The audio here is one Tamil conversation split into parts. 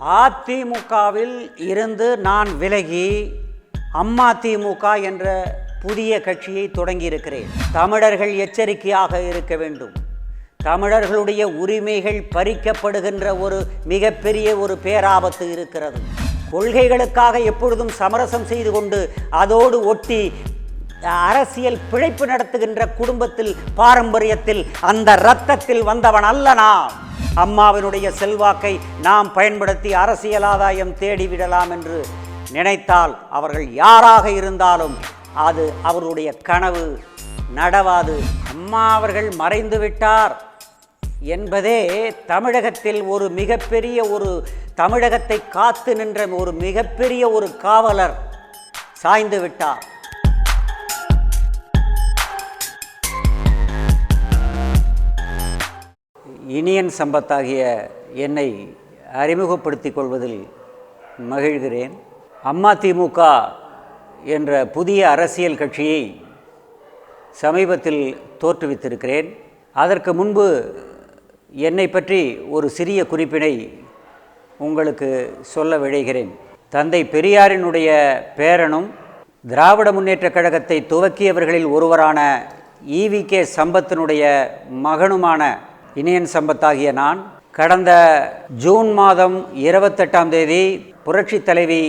அதிமுகவில் இருந்து நான் விலகி அம்மாதிமுக என்ற புதிய கட்சியை தொடங்கியிருக்கிறேன். தமிழர்கள் எச்சரிக்கையாக இருக்க வேண்டும். தமிழர்களுடைய உரிமைகள் பறிக்கப்படுகின்ற ஒரு மிகப்பெரிய பேராபத்து இருக்கிறது. கொள்கைகளுக்காக எப்பொழுதும் சமரசம் செய்து கொண்டு அதோடு ஒட்டி அரசியல் பிழைப்பு நடத்துகின்ற குடும்பத்தில், பாரம்பரியத்தில், அந்த இரத்தத்தில் வந்தவன் அல்ல நான். அம்மாவினுடைய செல்வாக்கை நாம் பயன்படுத்தி அரசியல் ஆதாயம் தேடிவிடலாம் என்று நினைத்தால் அவர்கள் யாராக இருந்தாலும் அது அவருடைய கனவு நடவாது. அம்மா அவர்கள் மறைந்து விட்டார் என்பதே தமிழகத்தில் ஒரு மிகப்பெரிய தமிழகத்தை காத்து நின்ற ஒரு மிகப்பெரிய காவலர் சாய்ந்து விட்டார். இனியன் சம்பத்தாகிய என்னை அறிமுகப்படுத்திக் கொள்வதில் மகிழ்கிறேன். அம்மாதிமுக என்ற புதிய அரசியல் கட்சியை சமீபத்தில் தோற்றுவித்திருக்கிறேன். அதற்கு முன்பு என்னை பற்றி ஒரு சிறிய குறிப்பினை உங்களுக்கு சொல்ல விழைகிறேன். தந்தை பெரியாரினுடைய பேரனும் திராவிட முன்னேற்றக் கழகத்தை துவக்கியவர்களில் ஒருவரான ஈவி.கே. சம்பத்தினுடைய மகனுமான இனியன் சம்பத்தாகிய நான் கடந்த ஜூன் மாதம் 28ஆம் தேதி புரட்சி தலைவி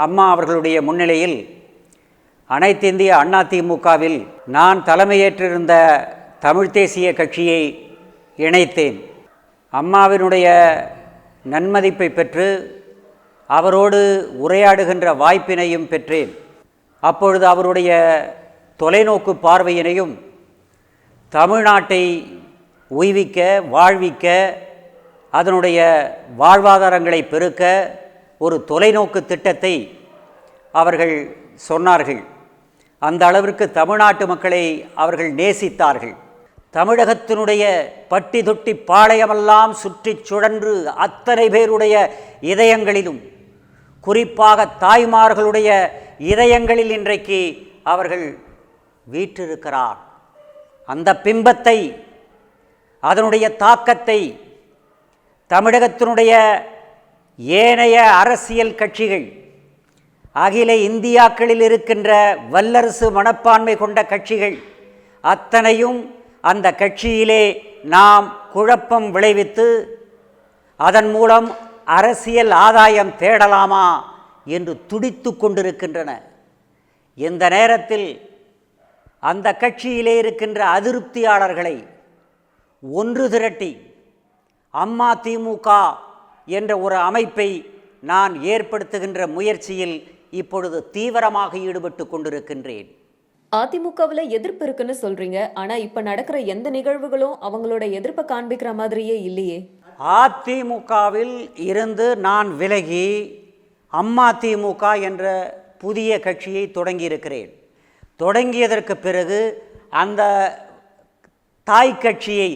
அம்மா அவர்களுடைய முன்னிலையில் அனைத்திந்திய அண்ணா திமுகவில் நான் தலைமையேற்றிருந்த தமிழ் தேசிய கட்சியை இணைத்தேன். அம்மாவினுடைய நன்மதிப்பை பெற்று அவரோடு உரையாடுகின்ற வாய்ப்பினையும் பெற்றேன். அப்பொழுது அவருடைய தொலைநோக்கு பார்வையினையும் தமிழ்நாட்டை உய்விக்க, வாழ்விக்க, அதனுடைய வாழ்வாதாரங்களை பெருக்க ஒரு தொலைநோக்கு திட்டத்தை அவர்கள் சொன்னார்கள். அந்த அளவிற்கு தமிழ்நாட்டு மக்களை அவர்கள் நேசித்தார்கள். தமிழகத்தினுடைய பட்டி தொட்டி பாளையமெல்லாம் சுற்றி சுழன்று அத்தனை பேருடைய இதயங்களிலும், குறிப்பாக தாய்மார்களுடைய இதயங்களில் இன்றைக்கு அவர்கள் வீற்றிருக்கிறார். அந்த பிம்பத்தை, அதனுடைய தாக்கத்தை தமிழகத்தினுடைய ஏனைய அரசியல் கட்சிகள், அகில இந்தியாக்களில் இருக்கின்ற வல்லரசு மனப்பான்மை கொண்ட கட்சிகள் அத்தனையும் அந்த கட்சியிலே நாம் குழப்பம் விளைவித்து அதன் மூலம் அரசியல் ஆதாயம் தேடலாமா என்று துடித்து கொண்டிருக்கின்றன. இந்த நேரத்தில் அந்த கட்சியிலே இருக்கின்ற அதிருப்தியாளர்களை ஒன்று திரட்டி அம்மாதிமுக என்ற ஒரு அமைப்பை நான் ஏற்படுத்துகின்ற முயற்சியில் இப்பொழுது தீவிரமாக ஈடுபட்டு கொண்டிருக்கின்றேன். அதிமுகவில் எதிர்ப்பு இருக்குன்னு சொல்றீங்க, ஆனா இப்ப நடக்கிற எந்த நிகழ்வுகளும் அவங்களோட எதிர்ப்பை காண்பிக்கிற மாதிரியே இல்லையே. அதிமுகவில் இருந்து நான் விலகி அம்மாதிமுக என்ற புதிய கட்சியை தொடங்கியிருக்கிறேன். தொடங்கியதற்கு பிறகு அந்த தாய் கட்சியை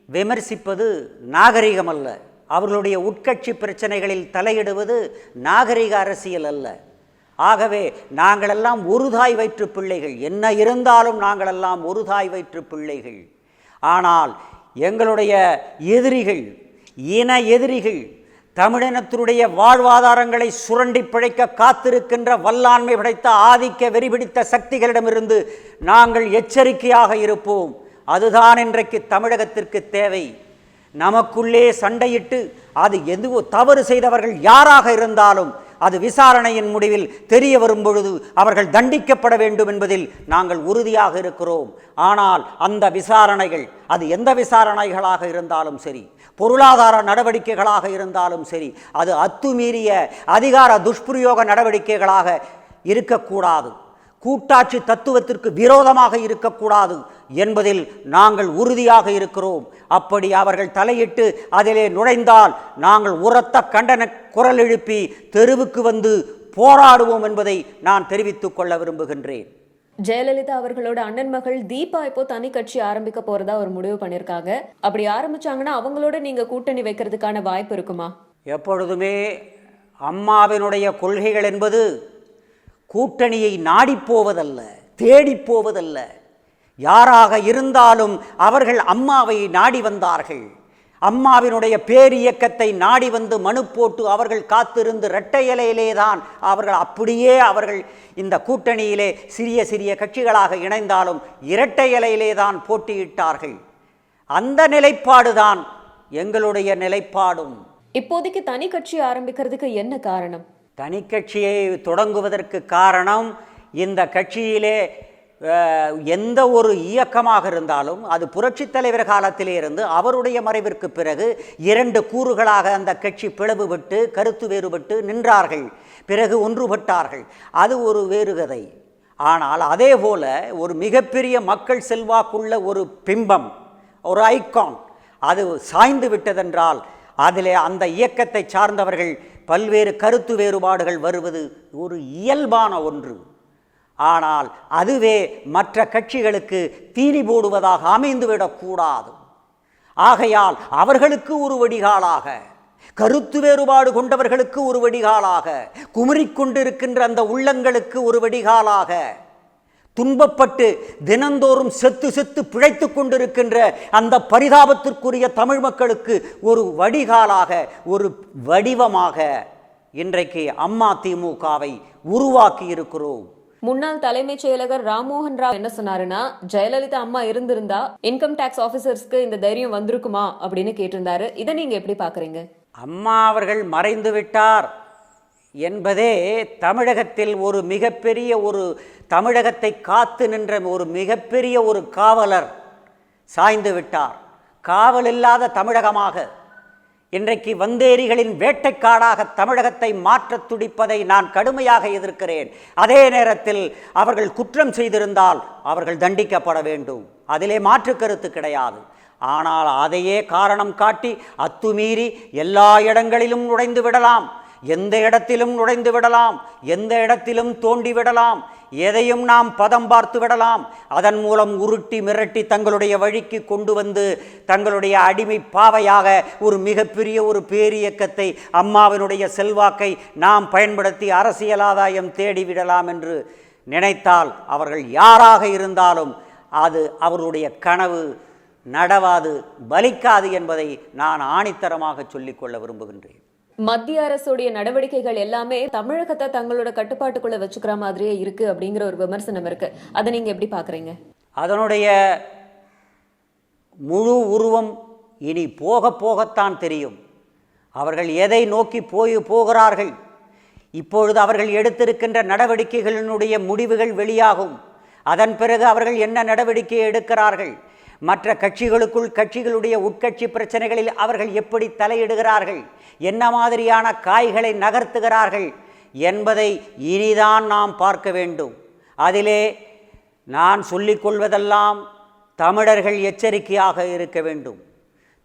விமர்சிப்பது நாகரிகம் அல்ல. அவர்களுடைய உட்கட்சி பிரச்சனைகளில் தலையிடுவது நாகரிக அரசியல் அல்ல. ஆகவே நாங்களெல்லாம் ஒரு தாய் வயிற்று பிள்ளைகள். என்ன இருந்தாலும் நாங்களெல்லாம் ஒரு தாய் வயிற்று பிள்ளைகள். ஆனால் எங்களுடைய எதிரிகள், இன எதிரிகள், தமிழினத்தினுடைய வாழ்வாதாரங்களை சுரண்டி பிழைக்க காத்திருக்கின்ற வல்லாண்மை படைத்த ஆதிக்க வெறிபிடித்த சக்திகளிடமிருந்து நாங்கள் எச்சரிக்கையாக இருப்போம். அதுதான் இன்றைக்கு தமிழகத்திற்கு தேவை. நமக்குள்ளே சண்டையிட்டு அது எதுவோ தவறு செய்தவர்கள் யாராக இருந்தாலும் அது விசாரணையின் முடிவில் தெரிய வரும் பொழுது அவர்கள் தண்டிக்கப்பட வேண்டும் என்பதில் நாங்கள் உறுதியாக இருக்கிறோம். ஆனால் அந்த விசாரணைகள், அது எந்த விசாரணைகளாக இருந்தாலும் சரி, பொருளாதார நடவடிக்கைகளாக இருந்தாலும் சரி, அது அத்துமீறிய அதிகார துஷ்பிரயோக நடவடிக்கைகளாக இருக்கக்கூடாது, கூட்டாட்சி தத்துவத்திற்கு விரோதமாக இருக்கக்கூடாது என்பதில் நாங்கள் உறுதியாக இருக்கிறோம். அப்படி அவர்கள் தலையிட்டு அதிலே நுழைந்தால் நாங்கள் உரத்த கண்டன குரல் எழுப்பி தெருவுக்கு வந்து போராடுவோம் என்பதை நான் தெரிவித்துக் கொள்ள விரும்புகின்றேன். ஜெயலலிதா அவர்களோட அண்ணன் மகள் தீபா இப்போ தனி கட்சி ஆரம்பிக்க போறதா ஒரு முடிவு பண்ணியிருக்காங்க. அப்படி ஆரம்பிச்சாங்கன்னா அவங்களோட நீங்க கூட்டணி வைக்கிறதுக்கான வாய்ப்பு இருக்குமா? எப்பொழுதுமே அம்மாவினுடைய கொள்கைகள் என்பது கூட்டணியை நாடிப்போவதல்ல, தேடிப்போவதல்ல. யாராக இருந்தாலும் அவர்கள் அம்மாவை நாடி வந்தார்கள். அம்மாவினுடைய பேரியக்கத்தை நாடி வந்து மனு போட்டு அவர்கள் காத்திருந்து இரட்டை இலையிலே தான் அவர்கள் இந்த கூட்டணியிலே சிறிய சிறிய கட்சிகளாக இணைந்தாலும் இரட்டை இலையிலே தான் போட்டியிட்டார்கள். அந்த நிலைப்பாடுதான் எங்களுடைய நிலைப்பாடும். இப்போதைக்கு தனி கட்சி ஆரம்பிக்கிறதுக்கு என்ன காரணம்? தனி கட்சியை தொடங்குவதற்கு காரணம், இந்த கட்சியிலே எந்த ஒரு இயக்கமாக இருந்தாலும் அது புரட்சித் தலைவர் காலத்திலே இருந்து அவருடைய மறைவிற்கு பிறகு 2 கூறுகளாக அந்த கட்சி பிளவுபட்டு கருத்து வேறுபட்டு நின்றார்கள். பிறகு ஒன்றுபட்டார்கள். அது ஒரு வேறுகதை. ஆனால் அதே போல ஒரு மிகப்பெரிய மக்கள் செல்வாக்குள்ள ஒரு பிம்பம், ஒரு ஐகான் அது சாய்ந்து விட்டதென்றால் அதிலே அந்த இயக்கத்தை சார்ந்தவர்கள் பல்வேறு கருத்து வேறுபாடுகள் வருவது ஒரு இயல்பான ஒன்று. ஆனால் அதுவே மற்ற கட்சிகளுக்கு தீனி போடுவதாக அமைந்துவிடக்கூடாது. ஆகையால் அவர்களுக்கு ஒரு வடிகாலாக, கருத்து வேறுபாடு கொண்டவர்களுக்கு ஒரு வடிகாலாக, குமுறிக்கொண்டிருக்கின்ற அந்த உள்ளங்களுக்கு ஒரு வடிகாலாக, துன்பப்பட்டு தினந்தோறும் செத்து செத்து பிழைத்து கொண்டிருக்கின்ற அந்த பரிதாபத்திற்குரிய தமிழ் மக்களுக்கு ஒரு வடிகாலாக, ஒரு வடிவமாக இன்றைக்கு அம்மா திமுகவை உருவாக்கி இருக்கிறோம். முன்னாள் தலைமைச் செயலகர் ராம்மோகன் ராவ் என்ன சொன்னாருன்னா, ஜெயலலிதா அம்மா இருந்திருந்தா இன்கம் டாக்ஸ் ஆபீசர்ஸ்க்கு இந்த தைரியம் வந்திருக்குமா அப்படின்னு கேட்டிருந்தாரு. இதை நீங்க எப்படி பாக்குறீங்க? அம்மா அவர்கள் மறைந்து விட்டார் என்பதே தமிழகத்தில் ஒரு மிகப்பெரிய தமிழகத்தை காத்து நின்ற ஒரு மிகப்பெரிய காவலர் சாய்ந்து விட்டார். காவல் இல்லாத தமிழகமாக இன்றைக்கு வந்தேரிகளின் வேட்டைக்காடாக தமிழகத்தை மாற்ற துடிப்பதை நான் கடுமையாக எதிர்க்கிறேன். அதே நேரத்தில் அவர்கள் குற்றம் செய்திருந்தால் அவர்கள் தண்டிக்கப்பட வேண்டும். அதிலே மாற்று கருத்து கிடையாது. ஆனால் அதையே காரணம் காட்டி அத்துமீறி எல்லா இடங்களிலும் நுழைந்து விடலாம், எந்த இடத்திலும் நுழைந்து விடலாம், எந்த இடத்திலும் தோண்டி விடலாம், எதையும் நாம் பதம் பார்த்து விடலாம். அதன் மூலம் உருட்டி மிரட்டி தங்களுடைய வழிக்கு கொண்டு வந்து தங்களுடைய அடிமை பாவையாக ஒரு மிகப்பெரிய பேரியக்கத்தை, அம்மாவினுடைய செல்வாக்கை நாம் பயன்படுத்தி அரசியல் ஆதாயம் தேடிவிடலாம் என்று நினைத்தால் அவர்கள் யாராக இருந்தாலும் அது அவருடைய கனவு நடவாது, பலிக்காது என்பதை நான் ஆணித்தரமாக சொல்லிக்கொள்ள விரும்புகின்றேன். மத்திய அரசுடைய நடவடிக்கைகள் எல்லாமே தமிழகத்தை தங்களோட கட்டுப்பாட்டுக்குள்ள வச்சுக்கிற மாதிரியே இருக்கு அப்படிங்கிற ஒரு விமர்சனம் இருக்கு. அதை நீங்க எப்படி பாக்குறீங்க? அதனுடைய முழு உருவம் இனி போக போகத்தான் தெரியும். அவர்கள் எதை நோக்கி போகிறார்கள், இப்பொழுது அவர்கள் எடுத்திருக்கின்ற நடவடிக்கைகளினுடைய முடிவுகள் வெளியாகும். அதன் பிறகு அவர்கள் என்ன நடவடிக்கை எடுக்கிறார்கள், மற்ற கட்சிகளுடைய உட்கட்சி பிரச்சனைகளில் அவர்கள் எப்படி தலையிடுகிறார்கள், என்ன மாதிரியான காய்களை நகர்த்துகிறார்கள் என்பதை இனிதான் நாம் பார்க்க வேண்டும். அதிலே நான் சொல்லிக்கொள்வதெல்லாம் தமிழர்கள் எச்சரிக்கையாக இருக்க வேண்டும்.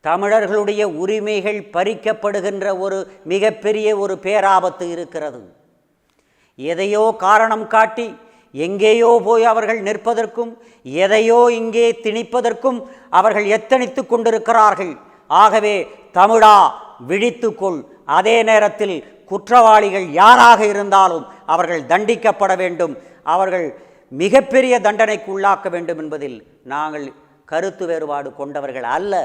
தமிழர்களுடைய உரிமைகள் பறிக்கப்படுகின்ற ஒரு மிகப்பெரிய பேராபத்து இருக்கிறது. எதையோ காரணம் காட்டி எங்கேயோ போய் அவர்கள் நிற்பதற்கும் எதையோ இங்கே திணிப்பதற்கும் அவர்கள் எத்தனித்து கொண்டிருக்கிறார்கள். ஆகவே தமிழா விழித்துக்கொள். அதே நேரத்தில் குற்றவாளிகள் யாராக இருந்தாலும் அவர்கள் தண்டிக்கப்பட வேண்டும், அவர்கள் மிகப்பெரிய தண்டனைக்கு உள்ளாக்க வேண்டும் என்பதில் நாங்கள் கருத்து வேறுபாடு கொண்டவர்கள் அல்ல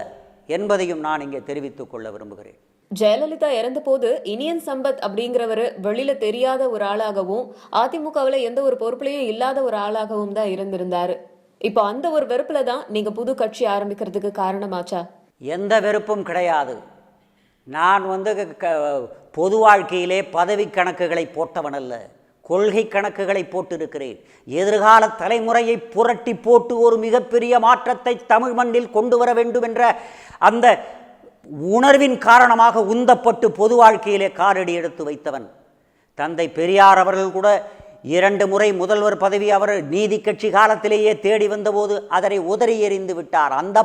என்பதையும் நான் இங்கே தெரிவித்துக் கொள்ள விரும்புகிறேன். ஜெயலலிதா இறந்த போது இனியன் சம்பத் அப்படிங்கிறவர் வெளியில தெரியாத ஒரு ஆளாகவும் அதிமுகவுல எந்த ஒரு பொறுப்புலையும் இல்லாத ஒரு ஆளாகவும் தான் இருந்திருந்தாரு. இப்போ அந்த ஒரு வெறுப்புல தான் நீங்க புது கட்சி ஆரம்பிக்கிறதுக்கு காரணமாச்சா? எந்த வெறுப்பும் கிடையாது. நான் பொது வாழ்க்கையிலே பதவி கணக்குகளை போட்டவன் அல்ல, கொள்கை கணக்குகளை போட்டிருக்கிறேன். எதிர்கால தலைமுறையை புரட்டி போட்டு ஒரு மிகப்பெரிய மாற்றத்தை தமிழ் மண்ணில் கொண்டு வர வேண்டும் என்ற அந்த உணர்வின் காரணமாக உந்தப்பட்டு பொது வாழ்க்கையிலே காலடி எடுத்து வைத்தவன். தந்தை பெரியார் அவர்கள் கூட 2 முறை முதல்வர் பதவி அவர் நீதி கட்சி காலத்திலேயே தேடி வந்தபோது அதனை உதறி எறிந்து விட்டார். அந்த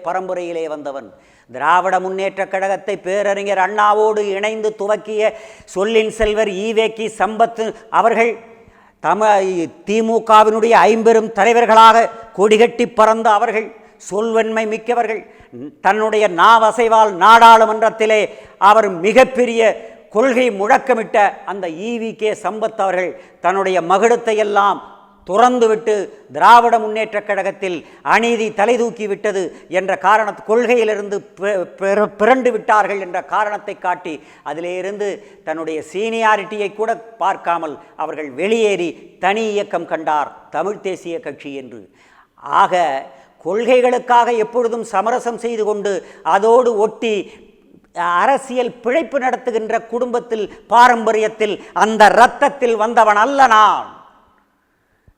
பரம்பரையிலே வந்தவன். திராவிட முன்னேற்ற கழகத்தை பேரறிஞர் அண்ணாவோடு இணைந்து துவக்கிய சொல்லின் செல்வர் ஈவேக்கி சம்பத் அவர்கள் திமுகவினுடைய 50 தலைவர்களாக கொடிகட்டி பறந்த அவர்கள், சொல்வன்மை மிக்கவர்கள். தன்னுடைய நாவசைவால் நாடாளுமன்றத்திலே அவர் மிகப்பெரிய கொள்கை முழக்கமிட்ட அந்த ஈவிகே சம்பத் அவர்கள் தன்னுடைய மகுடத்தை எல்லாம் துறந்துவிட்டு திராவிட முன்னேற்றக் கழகத்தில் அநீதி தலை தூக்கி விட்டது என்ற கொள்கையிலிருந்து பிறண்டு விட்டார்கள் என்ற காரணத்தை காட்டி அதிலிருந்து தன்னுடைய சீனியாரிட்டியை கூட பார்க்காமல் அவர்கள் வெளியேறி தனி இயக்கம் கண்டார் தமிழ் தேசிய கட்சி என்று. ஆக கொள்கைகளுக்காக எப்பொழுதும் சமரசம் செய்து கொண்டு அதோடு ஒட்டி அரசியல் பிழைப்பு நடத்துகின்ற குடும்பத்தில் பாரம்பரியத்தில் அந்த இரத்தத்தில் வந்தவன் அல்ல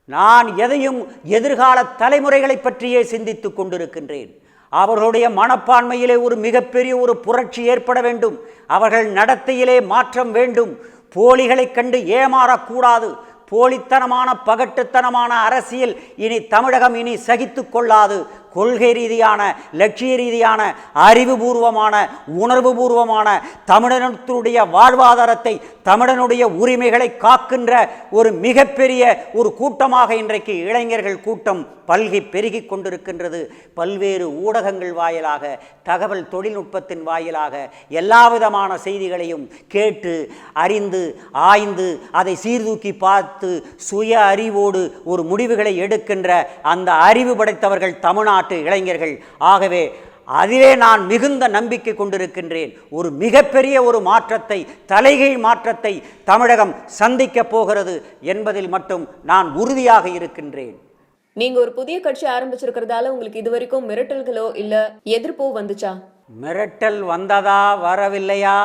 நான் எதையும் எதிர்கால தலைமுறைகளை பற்றியே சிந்தித்துக் கொண்டிருக்கின்றேன். அவர்களுடைய மனப்பான்மையிலே ஒரு மிகப்பெரிய ஒரு புரட்சி ஏற்பட வேண்டும். அவர்கள் நடத்தையிலே மாற்றம் வேண்டும். போலிகளை கண்டு ஏமாறக்கூடாது. போலித்தனமான பகட்டுத்தனமான அரசியல் இனி தமிழகம் இனி சகித்து கொள்ளாது. கொள்கை ரீதியான லட்சிய ரீதியான அறிவுபூர்வமான உணர்வுபூர்வமான தமிழனுடைய வாழ்வாதாரத்தை தமிழனுடைய உரிமைகளை காக்கின்ற ஒரு மிகப்பெரிய ஒரு கூட்டமாக இன்றைக்கு இளைஞர்கள் கூட்டம் பல்கி பெருகி கொண்டிருக்கின்றது. பல்வேறு ஊடகங்கள் வாயிலாக தகவல் தொழில்நுட்பத்தின் வாயிலாக எல்லா விதமான செய்திகளையும் கேட்டு அறிந்து ஆய்ந்து அதை சீர்தூக்கி பார்த்து சுய அறிவோடு ஒரு முடிவுகளை எடுக்கின்ற அந்த அறிவு படைத்தவர்கள் தமிழ்நாட்டு இளைஞர்கள். ஆகவே அதிலே நான் மிகுந்த நம்பிக்கை கொண்டிருக்கின்றேன். ஒரு மிகப்பெரிய ஒரு மாற்றத்தை தலைகீழ் மாற்றத்தை தமிழகம் சந்திக்க போகிறது என்பதில் மட்டும் நான் உறுதியாக இருக்கின்றேன். நீங்க ஒரு புதிய கட்சி ஆரம்பிச்சிருக்கிறதால உங்களுக்கு இதுவரைக்கும் மிரட்டல்களோ இல்ல எதிர்ப்போ வந்துச்சா? மிரட்டல் வந்ததா வரவில்லையா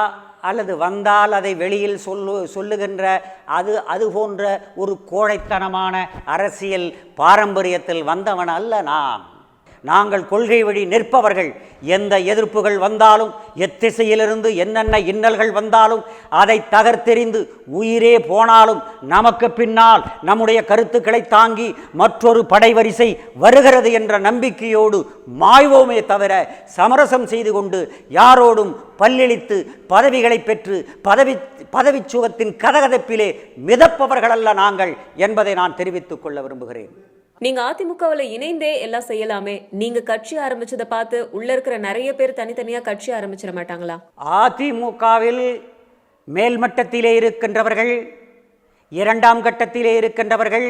அல்லது வந்தால் அதை வெளியில் சொல்லுகின்ற அது போன்ற ஒரு கோழைத்தனமான அரசியல் பாரம்பரியத்தில் வந்தவன் அல்ல நாங்கள் கொள்கை வழி நிற்பவர்கள். எந்த எதிர்ப்புகள் வந்தாலும் எத்திசையிலிருந்து என்னென்ன இன்னல்கள் வந்தாலும் அதை தகர்த்தெறிந்து உயிரே போனாலும் நமக்கு பின்னால் நம்முடைய கருத்துக்களை தாங்கி மற்றொரு படைவரிசை வருகிறது என்ற நம்பிக்கையோடு மாய்வோமே தவிர சமரசம் செய்து கொண்டு யாரோடும் பல்லிழித்து பதவிகளை பெற்று பதவி சுகத்தின் கதகதப்பிலே மிதப்பவர்கள் அல்ல நாங்கள் என்பதை நான் தெரிவித்துக் கொள்ள விரும்புகிறேன். நீங்க அதிமுகவில் இணைந்தே எல்லாம் செய்யலாமே. நீங்க கட்சி ஆரம்பிச்சதை பார்த்து உள்ள இருக்கிற நிறைய பேர் தனித்தனியா கட்சி ஆரம்பிச்சிட மாட்டாங்களா? அதிமுகவில் மேல்மட்டத்திலே இருக்கின்றவர்கள், இரண்டாம் கட்டத்திலே இருக்கின்றவர்கள்,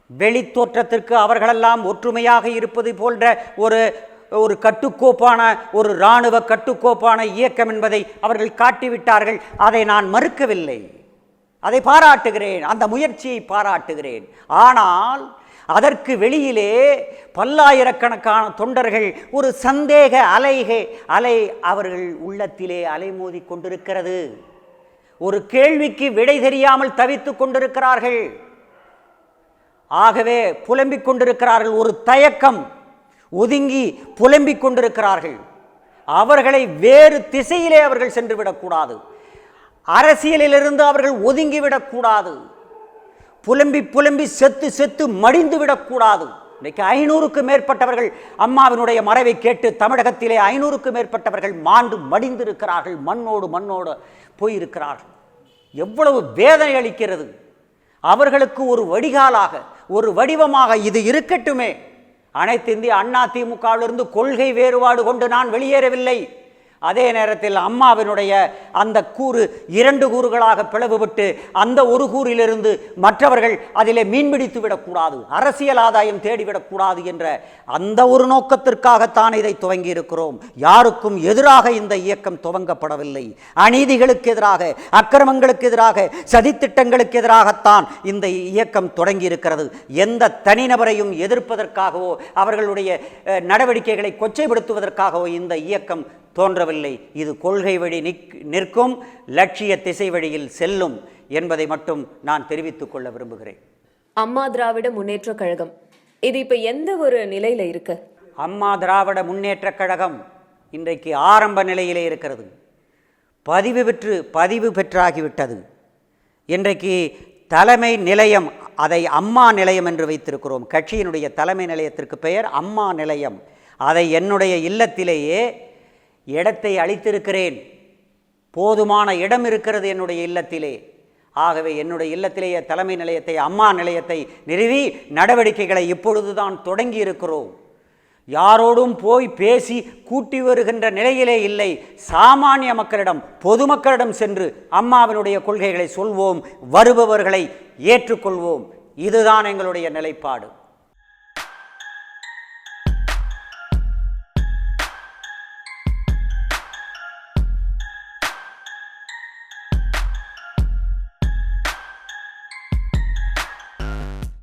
வெளி தோற்றத்திற்கு அவர்களெல்லாம் ஒற்றுமையாக இருப்பது போன்ற ஒரு கட்டுக்கோப்பான ஒரு இராணுவ கட்டுக்கோப்பான இயக்கம் என்பதை அவர்கள் காட்டிவிட்டார்கள். அதை நான் மறுக்கவில்லை, அதை பாராட்டுகிறேன், அந்த முயற்சியை பாராட்டுகிறேன். ஆனால் அதற்கு வெளியிலே பல்லாயிரக்கணக்கான தொண்டர்கள் ஒரு சந்தேக அலை அவர்கள் உள்ளத்திலே அலைமோதி கொண்டிருக்கிறது. ஒரு கேள்விக்கு விடை தெரியாமல் தவித்துக் கொண்டிருக்கிறார்கள். ஆகவே புலம்பிக் கொண்டிருக்கிறார்கள். ஒரு தயக்கம், ஒதுங்கி புலம்பிக் கொண்டிருக்கிறார்கள். அவர்களை வேறு திசையிலே அவர்கள் சென்று விடக்கூடாது. அரசியலிலிருந்து அவர்கள் ஒதுங்கிவிடக்கூடாது. புலம்பி செத்து மடிந்து விடக்கூடாது. இன்றைக்கு 500க்கு மேற்பட்டவர்கள் அம்மாவினுடைய மறைவை கேட்டு தமிழகத்திலே 500க்கு மேற்பட்டவர்கள் மாண்டு மடிந்திருக்கிறார்கள். மண்ணோடு போயிருக்கிறார்கள். எவ்வளவு வேதனை அளிக்கிறது. அவர்களுக்கு ஒரு வடிகாலாக ஒரு வடிவமாக இது இருக்கட்டுமே. அனைத்து இந்திய அண்ணா திமுகவிலிருந்து கொள்கை வேறுபாடு கொண்டு நான் வெளியேறவில்லை. அதே நேரத்தில் அம்மாவினுடைய அந்த கூறு 2 கூறுகளாக பிளவுபட்டு அந்த ஒரு கூறிலிருந்து மற்றவர்கள் அதிலே மீன்பிடித்து விடக்கூடாது, அரசியல் ஆதாயம் தேடிவிடக்கூடாது என்ற அந்த ஒரு நோக்கத்திற்காகத்தான் இதை துவங்கி இருக்கிறோம். யாருக்கும் எதிராக இந்த இயக்கம் துவங்கப்படவில்லை. அநீதிகளுக்கு எதிராக, அக்கிரமங்களுக்கு எதிராக, சதித்திட்டங்களுக்கு எதிராகத்தான் இந்த இயக்கம் தொடங்கி இருக்கிறது. எந்த தனிநபரையும் எதிர்ப்பதற்காகவோ அவர்களுடைய நடவடிக்கைகளை கொச்சைப்படுத்துவதற்காகவோ இந்த இயக்கம் தோன்றவில்லை. இது கொள்கை வழி நிற்கும், லட்சிய திசை வழியில் செல்லும் என்பதை மட்டும் நான் தெரிவித்துக் கொள்ள விரும்புகிறேன். அம்மா திராவிட முன்னேற்ற கழகம் இது இப்ப எந்த ஒரு நிலையில இருக்கு? அம்மா திராவிட முன்னேற்ற கழகம் இன்றைக்கு ஆரம்ப நிலையிலே இருக்கிறது. பதிவு பெற்றாகிவிட்டது. இன்றைக்கு தலைமை நிலையம், அதை அம்மா நிலையம் என்று வைத்திருக்கிறோம். கட்சியினுடைய தலைமை நிலையத்திற்கு பெயர் அம்மா நிலையம். அதை என்னுடைய இல்லத்திலேயே இடத்தை அளித்திருக்கிறேன். போதுமான இடம் இருக்கிறது என்னுடைய இல்லத்திலே. ஆகவே என்னுடைய இல்லத்திலேயே தலைமை நிலையத்தை, அம்மா நிலையத்தை நிறுவி நடவடிக்கைகளை இப்பொழுதுதான் தொடங்கி இருக்கிறோம். யாரோடும் போய் பேசி கூட்டி வருகின்ற நிலையிலே இல்லை. சாமானிய மக்களிடம், பொதுமக்களிடம் சென்று அம்மாவினுடைய கொள்கைகளை சொல்வோம், வருபவர்களை ஏற்றுக்கொள்வோம். இதுதான் எங்களுடைய நிலைப்பாடு.